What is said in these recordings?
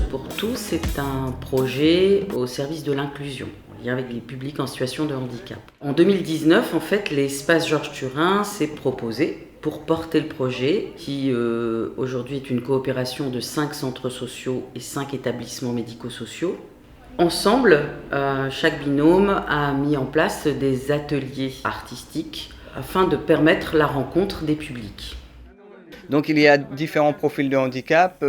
pour tous est un projet au service de l'inclusion, en lien avec les publics en situation de handicap. En 2019, en fait, l'espace Georges Turin s'est proposé pour porter le projet qui aujourd'hui est une coopération de 5 centres sociaux et 5 établissements médico-sociaux. Ensemble, chaque binôme a mis en place des ateliers artistiques afin de permettre la rencontre des publics. Donc il y a différents profils de handicap.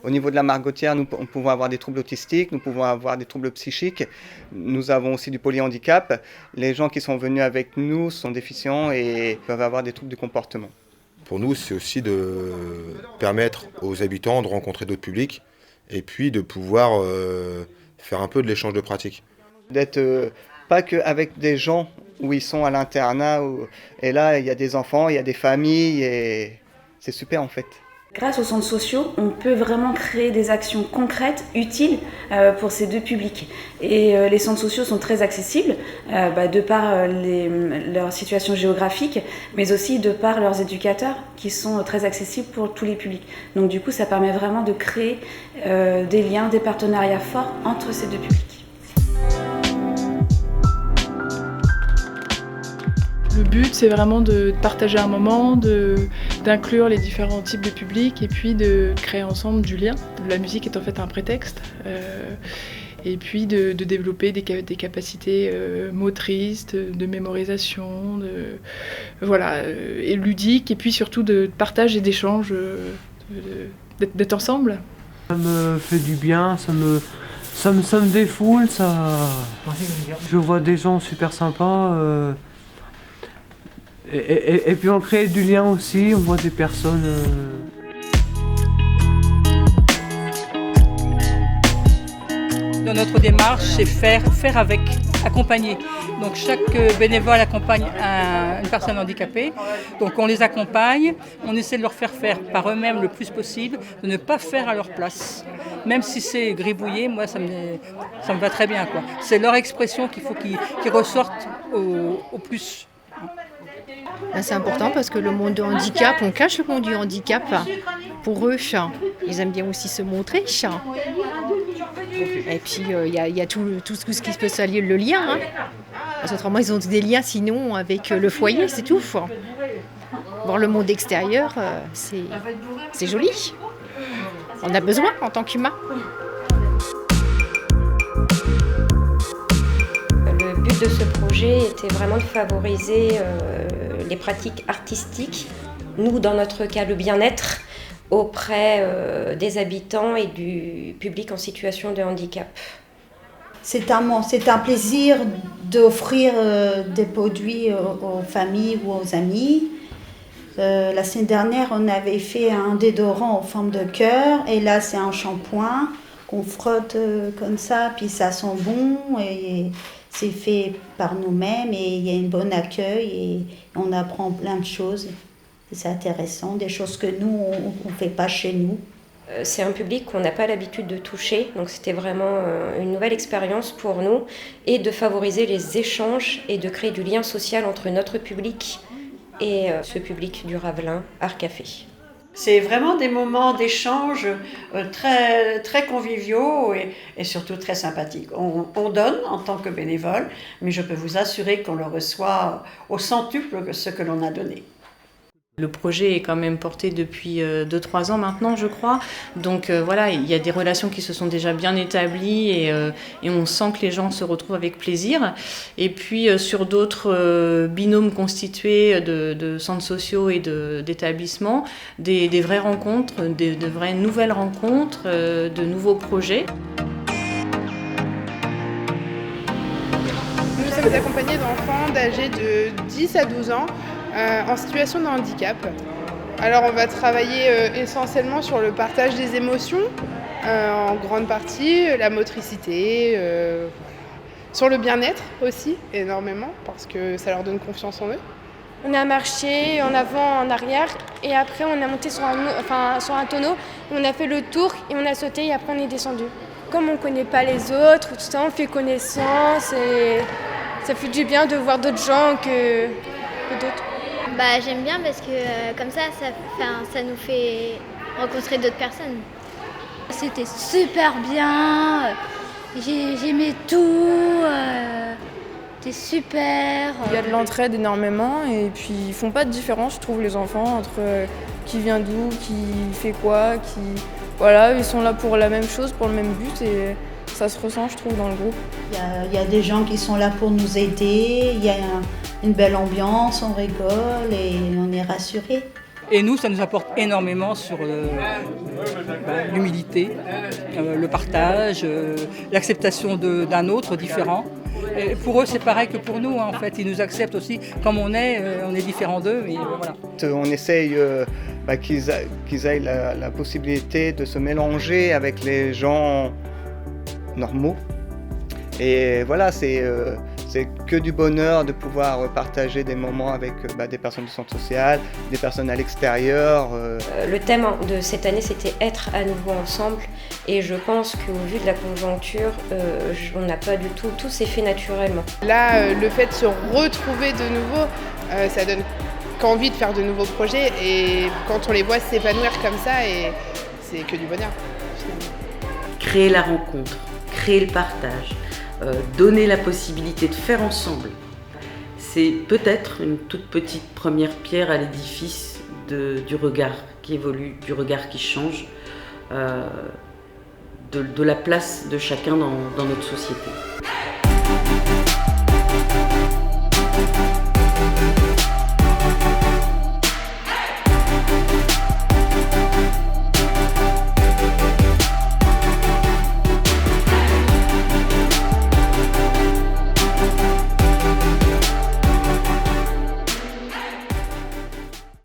Au niveau de la Margotière, nous pouvons avoir des troubles autistiques, nous pouvons avoir des troubles psychiques. Nous avons aussi du polyhandicap. Les gens qui sont venus avec nous sont déficients et peuvent avoir des troubles du comportement. Pour nous, c'est aussi de permettre aux habitants de rencontrer d'autres publics et puis de pouvoir faire un peu de l'échange de pratiques. D'être pas qu'avec des gens où ils sont à l'internat, et là il y a des enfants, il y a des familles, et c'est super en fait. Grâce aux centres sociaux, on peut vraiment créer des actions concrètes, utiles pour ces deux publics. Et les centres sociaux sont très accessibles, de par leur situation géographique, mais aussi de par leurs éducateurs, qui sont très accessibles pour tous les publics. Donc du coup, ça permet vraiment de créer des liens, des partenariats forts entre ces deux publics. Le but, c'est vraiment de partager un moment, d'inclure les différents types de publics et puis de créer ensemble du lien. La musique est en fait un prétexte. Et puis de développer des capacités motrices, de mémorisation, et ludiques, et puis surtout de partage et d'échange, d'être ensemble. Ça me fait du bien, ça me défoule, je vois des gens super sympas. Et puis on crée du lien aussi, on voit des personnes... Dans notre démarche, c'est faire avec, accompagner. Donc chaque bénévole accompagne une personne handicapée. Donc on les accompagne, on essaie de leur faire par eux-mêmes le plus possible, de ne pas faire à leur place. Même si c'est gribouillé, moi ça me va très bien, quoi. C'est leur expression qu'il faut qu'ils ressortent au plus. C'est important parce que le monde du handicap, on cache le monde du handicap. Pour eux, ils aiment bien aussi se montrer. Et puis il y a tout ce qui peut s'allier, le lien. Parce qu'autrement, ils ont des liens sinon avec le foyer, c'est tout. Voir le monde extérieur, c'est joli. On a besoin en tant qu'humain. Le but de ce projet était vraiment de favoriser les pratiques artistiques, nous dans notre cas le bien-être, auprès des habitants et du public en situation de handicap. C'est un plaisir d'offrir des produits aux familles ou aux amis. La semaine dernière, on avait fait un déodorant en forme de cœur et là c'est un shampoing qu'on frotte comme ça, puis ça sent bon et c'est fait par nous-mêmes et il y a un bon accueil et on apprend plein de choses. C'est intéressant, des choses que nous, on ne fait pas chez nous. C'est un public qu'on n'a pas l'habitude de toucher, donc c'était vraiment une nouvelle expérience pour nous et de favoriser les échanges et de créer du lien social entre notre public et ce public du Ravelin Art Café. C'est vraiment des moments d'échange très, très conviviaux et surtout très sympathiques. On donne en tant que bénévole, mais je peux vous assurer qu'on le reçoit au centuple ce que l'on a donné. Le projet est quand même porté depuis 2-3 ans maintenant, je crois. Donc il y a des relations qui se sont déjà bien établies et on sent que les gens se retrouvent avec plaisir. Et puis sur d'autres binômes constitués de centres sociaux et d'établissements, des vraies rencontres, de vraies nouvelles rencontres, de nouveaux projets. Nous sommes accompagnés d'enfants âgés de 10 à 12 ans en situation de handicap. Alors on va travailler essentiellement sur le partage des émotions, en grande partie la motricité, sur le bien-être aussi énormément parce que ça leur donne confiance en eux. On a marché en avant, en arrière et après on a monté sur un tonneau, on a fait le tour et on a sauté et après on est descendu. Comme on ne connaît pas les autres, tout ça, on fait connaissance et ça fait du bien de voir d'autres gens que d'autres. J'aime bien parce que comme ça nous fait rencontrer d'autres personnes. C'était super bien, j'aimais tout, c'était super. Il y a de l'entraide énormément et puis ils font pas de différence, je trouve, les enfants, entre qui vient d'où, qui fait quoi, Voilà, ils sont là pour la même chose, pour le même but et ça se ressent, je trouve, dans le groupe. Il y a des gens qui sont là pour nous aider, il y a une belle ambiance, on rigole et on est rassurés. Et nous, ça nous apporte énormément sur l'humilité, le partage, l'acceptation d'un autre différent. Et pour eux, c'est pareil que pour nous, en fait. Ils nous acceptent aussi comme on est différents d'eux. Mais voilà. On essaye qu'ils aient la possibilité de se mélanger avec les gens normaux. Et voilà, c'est que du bonheur de pouvoir partager des moments avec des personnes du centre social, des personnes à l'extérieur. Le thème de cette année, c'était être à nouveau ensemble. Et je pense qu'au vu de la conjoncture, on n'a pas du tout s'est fait naturellement. Là, le fait de se retrouver de nouveau, ça donne qu'envie de faire de nouveaux projets. Et quand on les voit s'épanouir comme ça, c'est que du bonheur, finalement. Créer la rencontre, créer le partage. Donner la possibilité de faire ensemble, c'est peut-être une toute petite première pierre à l'édifice du regard qui évolue, du regard qui change, de la place de chacun dans notre société.